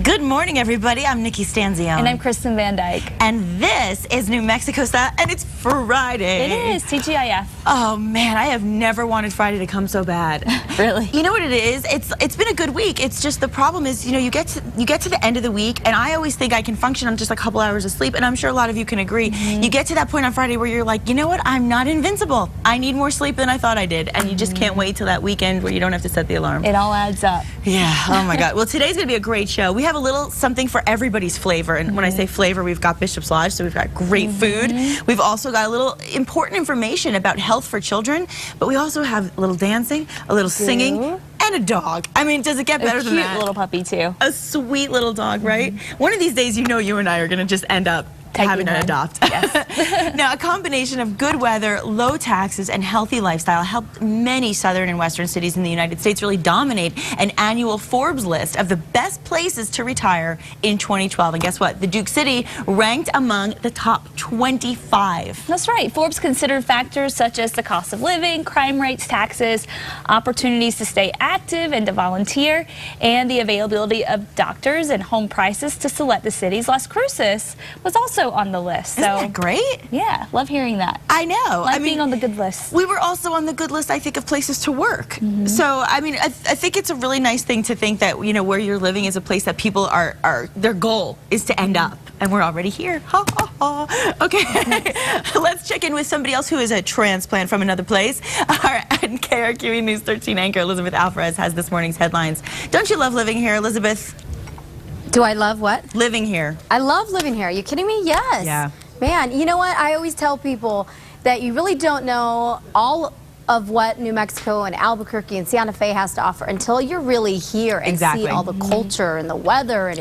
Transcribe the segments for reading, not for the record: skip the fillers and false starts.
Good morning, everybody. I'm Nikki Stanzione. And I'm Kristen Van Dyke. And this is New Mexico Style, and it's Friday. It is, TGIF. Oh, man, I have never wanted Friday to come so bad. Really? You know what it is? It's been a good week. It's just the problem is, you get to the end of the week, and I always think I can function on just a couple hours of sleep, and I'm sure a lot of you can agree. You get to that point on Friday where you're like, you know what? I'm not invincible. I need more sleep than I thought I did, and you just can't wait till that weekend where you don't have to set the alarm. It all adds up. Yeah. Oh, my God. Well, today's going to be a great show. We have a little something for everybody's flavor, and when I say flavor, we've got Bishop's Lodge, so we've got great food. We've also got a little important information about health for children, but we also have a little dancing, a little singing, and a dog. I mean, does it get better than that? A cute little puppy, too. A sweet little dog, right? One of these days, you and I are going to just end up having to adopt. Yes. Now, a combination of good weather, low taxes, and healthy lifestyle helped many southern and western cities in the United States really dominate an annual Forbes list of the best places to retire in 2012. And guess what? The Duke City ranked among the top 25. That's right. Forbes considered factors such as the cost of living, crime rates, taxes, opportunities to stay active and to volunteer, and the availability of doctors and home prices to select the cities. Las Cruces was also on the list. Isn't that great? Yeah, love hearing that. I know. Like being on the good list. We were also on the good list, I think, of places to work. So, I mean, I think it's a really nice thing to think that, where you're living is a place that people their goal is to end up. And we're already here. Ha, ha, ha. Okay, let's check in with somebody else who is a transplant from another place. Our KRQE News 13 anchor Elizabeth Alvarez has this morning's headlines. Don't you love living here, Elizabeth? Do I love what? Living here. I love living here. Are you kidding me? Yes. Yeah. Man, you know what? I always tell people that you really don't know all of what New Mexico and Albuquerque and Santa Fe has to offer until you're really here and see all the culture and the weather. And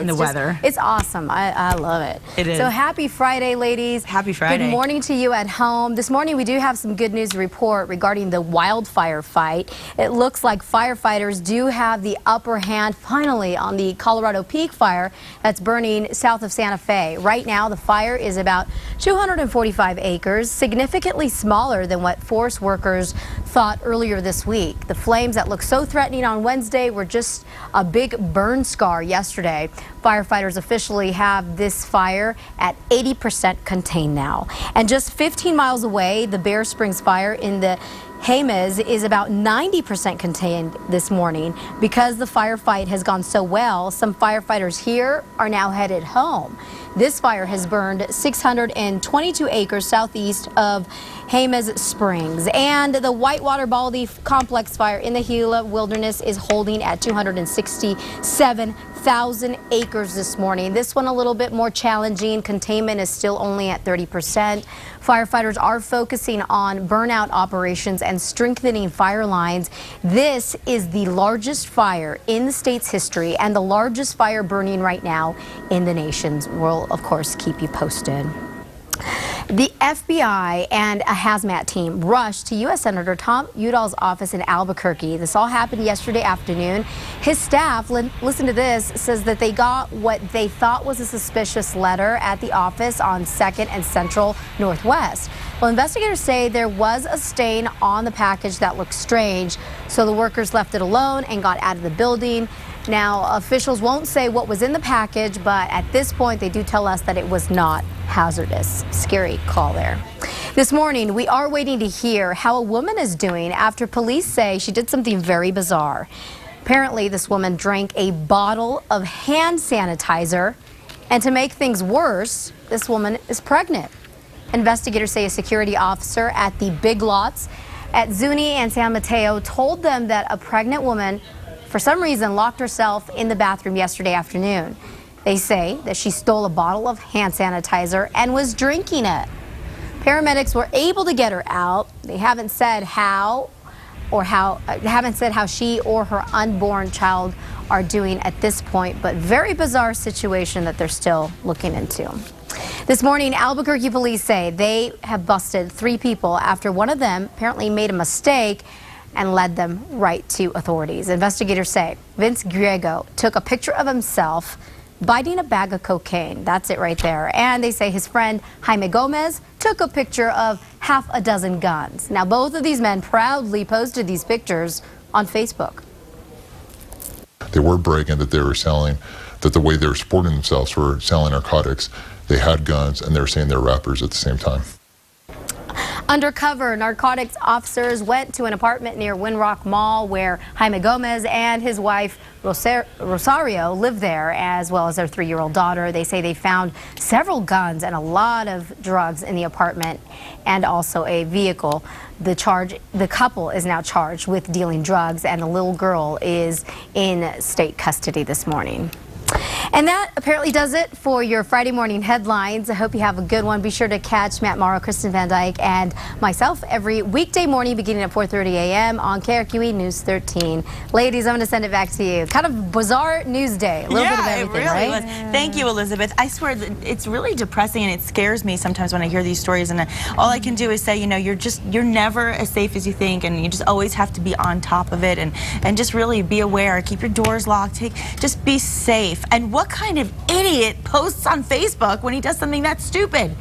it's awesome. I love it. It is. So happy Friday, ladies. Happy Friday. Good morning to you at home. This morning we do have some good news to report regarding the wildfire fight. It looks like firefighters do have the upper hand finally on the Colorado Peak fire that's burning south of Santa Fe. Right now the fire is about 245 acres, significantly smaller than what forest workers thought earlier this week. The flames that looked so threatening on Wednesday were just a big burn scar yesterday. Firefighters officially have this fire at 80% contained now. And just 15 miles away, the Bear Springs fire in the Jemez is about 90% contained this morning. Because the firefight has gone so well, some firefighters here are now headed home. This fire has burned 622 acres southeast of Jemez Springs. And the Whitewater Baldy Complex fire in the Gila Wilderness is holding at 267,000 acres this morning. This one a little bit more challenging. Containment is still only at 30%. Firefighters are focusing on burnout operations and strengthening fire lines. This is the largest fire in the state's history and the largest fire burning right now in the nation's. We'll, of course, keep you posted. The FBI and a hazmat team rushed to U.S. Senator Tom Udall's office in Albuquerque. This all happened yesterday afternoon. His staff, listen to this, says that they got what they thought was a suspicious letter at the office on 2nd and Central Northwest. Well, investigators say there was a stain on the package that looked strange, so the workers left it alone and got out of the building. Now, officials won't say what was in the package, but at this point, they do tell us that it was not hazardous. Scary call there. This morning, we are waiting to hear how a woman is doing after police say she did something very bizarre. Apparently, this woman drank a bottle of hand sanitizer, and to make things worse, this woman is pregnant. Investigators say a security officer at the Big Lots at Zuni and San Mateo told them that a pregnant woman for some reason locked herself in the bathroom yesterday afternoon. They say that she stole a bottle of hand sanitizer and was drinking it. Paramedics were able to get her out. They haven't said how she or her unborn child are doing at this point, but very bizarre situation that they're still looking into. This morning, Albuquerque police say they have busted 3 people after one of them apparently made a mistake and led them right to authorities. Investigators say Vince Griego took a picture of himself biting a bag of cocaine. That's it right there. And they say his friend Jaime Gomez took a picture of half a dozen guns. Now, both of these men proudly posted these pictures on Facebook. They were bragging that they were selling that the way they're supporting themselves were selling narcotics. They had guns, and they're saying they're rappers at the same time. Undercover narcotics officers went to an apartment near Windrock Mall where Jaime Gomez and his wife Rosario live there, as well as their 3-year-old daughter. They say they found several guns and a lot of drugs in the apartment and also a vehicle. The couple is now charged with dealing drugs, and the little girl is in state custody this morning. And that apparently does it for your Friday morning headlines. I hope you have a good one. Be sure to catch Matt Morrow, Kristen Van Dyke, and myself every weekday morning beginning at 4:30 a.m. on KRQE News 13. Ladies, I'm going to send it back to you. Kind of bizarre news day. A little bit of everything, it really right? was. Thank you, Elizabeth. I swear that it's really depressing, and it scares me sometimes when I hear these stories. And all I can do is say, you know, you're never as safe as you think, and you just always have to be on top of it, and just really be aware. Keep your doors locked. Just be safe. And what kind of idiot posts on Facebook when he does something that stupid?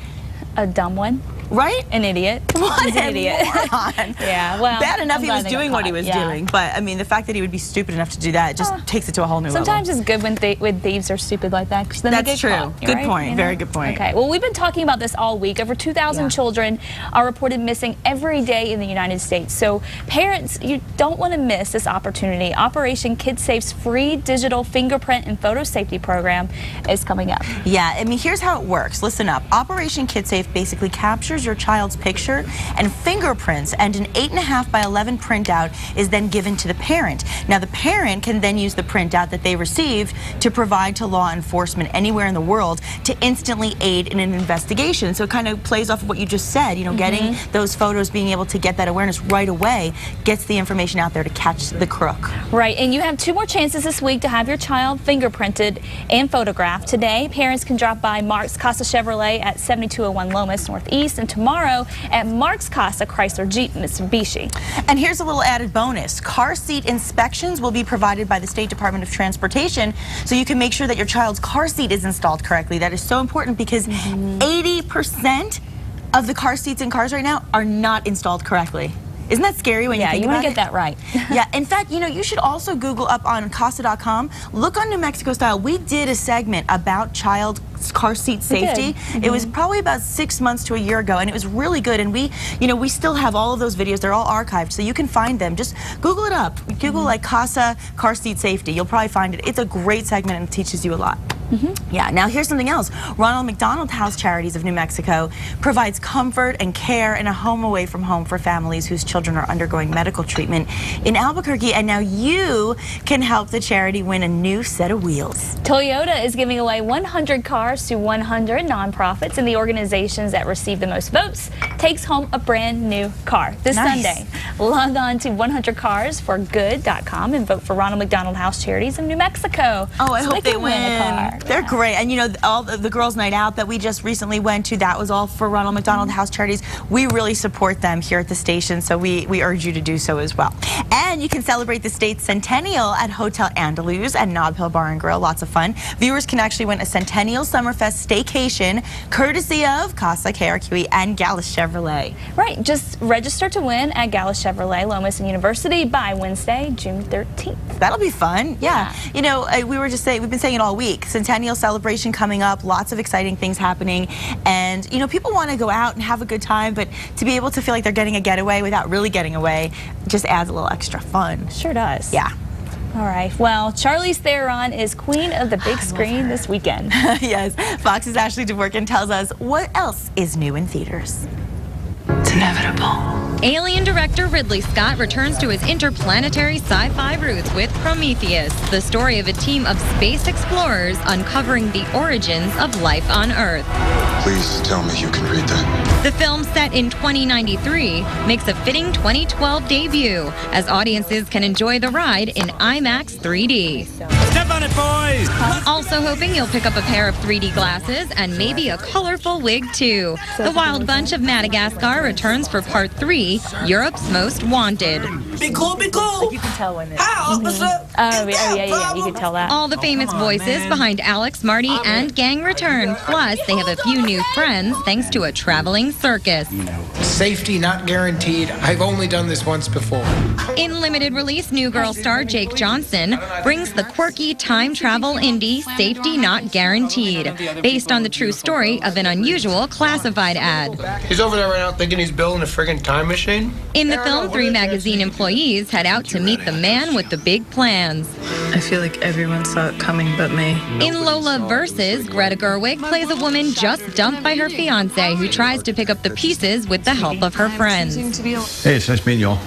A dumb one. Right? An idiot. What He's an idiot. moron. Yeah, well, bad enough I'm he glad was doing what he was doing, but I mean, the fact that he would be stupid enough to do that just takes it to a whole new level. Sometimes it's good when thieves are stupid like that, because then That's they get true. caught, Good right? point. You know? Very good point. Okay. Well, we've been talking about this all week. Over 2,000 children are reported missing every day in the United States. So parents, you don't want to miss this opportunity. Operation KidSafe's free digital fingerprint and photo safety program is coming up. Yeah, I mean, here's how it works. Listen up. Operation KidSafe basically captures your child's picture and fingerprints, and an 8.5 by 11 printout is then given to the parent. Now, the parent can then use the printout that they received to provide to law enforcement anywhere in the world to instantly aid in an investigation. So it kind of plays off of what you just said, you know, getting those photos, being able to get that awareness right away gets the information out there to catch the crook. Right, and you have 2 more chances this week to have your child fingerprinted and photographed. Today, parents can drop by Mark's Casa Chevrolet at 7201 Lomas Northeast, and tomorrow at Mark's Casa Chrysler Jeep Mitsubishi. And here's a little added bonus. Car seat inspections will be provided by the State Department of Transportation, so you can make sure that your child's car seat is installed correctly. That is so important because 80% of the car seats in cars right now are not installed correctly. Isn't that scary when you think about it? Yeah, you want to get that right. Yeah, in fact, you know, you should also Google up on Casa.com. Look on New Mexico style. We did a segment about child car seat safety. It was probably about 6 months to a year ago, and it was really good. And we still have all of those videos. They're all archived, so you can find them. Just Google it up. Google like Casa car seat safety. You'll probably find it. It's a great segment and it teaches you a lot. Yeah, now here's something else. Ronald McDonald House Charities of New Mexico provides comfort and care and a home away from home for families whose children are undergoing medical treatment in Albuquerque, and now you can help the charity win a new set of wheels. Toyota is giving away 100 cars to 100 nonprofits, and the organizations that receive the most votes takes home a brand new car this Sunday. Log on to 100carsforgood.com and vote for Ronald McDonald House Charities of New Mexico. Oh, I hope they win. A car. They're great. And you know, all the girls' night out that we just recently went to, that was all for Ronald McDonald House Charities. We really support them here at the station, so we urge you to do so as well. And you can celebrate the state's centennial at Hotel Andaluz and Nob Hill Bar and Grill. Lots of fun. Viewers can actually win a Centennial Summerfest staycation courtesy of Casa, KRQE, and Gallus Chevrolet. Right. Just register to win at Gallus Chevrolet, Lomas and University by Wednesday, June 13th. That'll be fun. Yeah. You know, we've been saying it all week. Centennial celebration coming up, lots of exciting things happening, and you know, people want to go out and have a good time, but to be able to feel like they're getting a getaway without really getting away just adds a little extra fun. Sure does. Yeah. All right. Well, Charlize Theron is queen of the big screen this weekend. Yes. Fox's Ashley DeWorkin tells us what else is new in theaters. It's inevitable. Alien director Ridley Scott returns to his interplanetary sci-fi roots with Prometheus, the story of a team of space explorers uncovering the origins of life on Earth. Please tell me you can read that. The film, set in 2093, makes a fitting 2012 debut, as audiences can enjoy the ride in IMAX 3D. Step on it, boys! Also hoping you'll pick up a pair of 3D glasses and maybe a colorful wig, too. The Wild Bunch of Madagascar returns for Part 3, Europe's Most Wanted. Be cool, be cool! You can tell when it's... How? What's up? Oh, yeah, you can tell that. All the famous voices behind Alex, Marty, and gang return. Plus, they have a few new friends thanks to a traveling circus. Safety not guaranteed. I've only done this once before. In limited release, New Girl star Jake Johnson brings the quirky time time travel indie Safety Not Guaranteed, based on the true story of an unusual classified ad. He's over there right now thinking he's building a friggin' time machine. In the film, 3 magazine employees head out to meet the man with the big plans. I feel like everyone saw it coming but me. In Lola Versus, Greta Gerwig plays a woman just dumped by her fiancé who tries to pick up the pieces with the help of her friends. Hey, it's nice meeting y'all.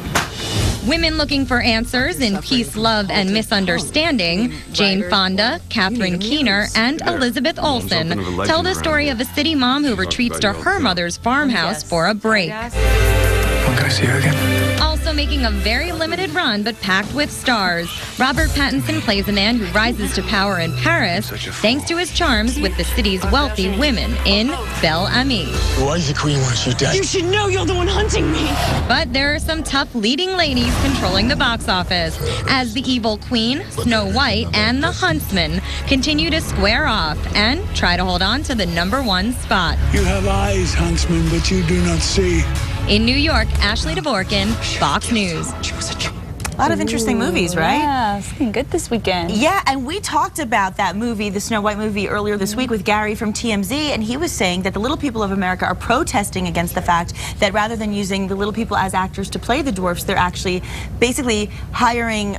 Women looking for answers in Peace, Love, and Misunderstanding, Jane Fonda, Catherine Keener, and Elizabeth Olsen tell the story of a city mom who retreats to her mother's farmhouse for a break. When can I see her again? Also making a very limited run, but packed with stars. Robert Pattinson plays a man who rises to power in Paris thanks to his charms with the city's wealthy women in Belle Amie. Why does the queen want you dead? You should know you're the one hunting me. But there are some tough leading ladies controlling the box office as the evil queen, Snow White, and the huntsman continue to square off and try to hold on to the #1 spot. You have eyes, huntsman, but you do not see. In New York, Ashley Dvorkin, Fox News. A lot of interesting movies, right? Yeah, it's looking good this weekend. Yeah, and we talked about that movie, the Snow White movie, earlier this week with Gary from TMZ, and he was saying that the Little People of America are protesting against the fact that rather than using the little people as actors to play the dwarfs, they're actually basically hiring,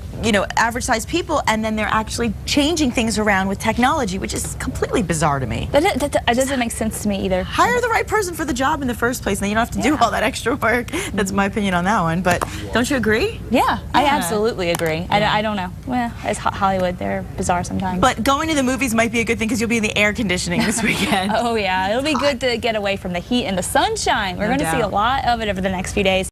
average-sized people, and then they're actually changing things around with technology, which is completely bizarre to me. That doesn't make sense to me either. Hire the right person for the job in the first place, and then you don't have to do all that extra work. That's my opinion on that one, but don't you agree? Yeah, I absolutely agree. I don't know. Well, it's Hollywood. They're bizarre sometimes. But going to the movies might be a good thing because you'll be in the air conditioning this weekend. Oh, yeah. It'll be good to get away from the heat and the sunshine. We're going to see a lot of it over the next few days.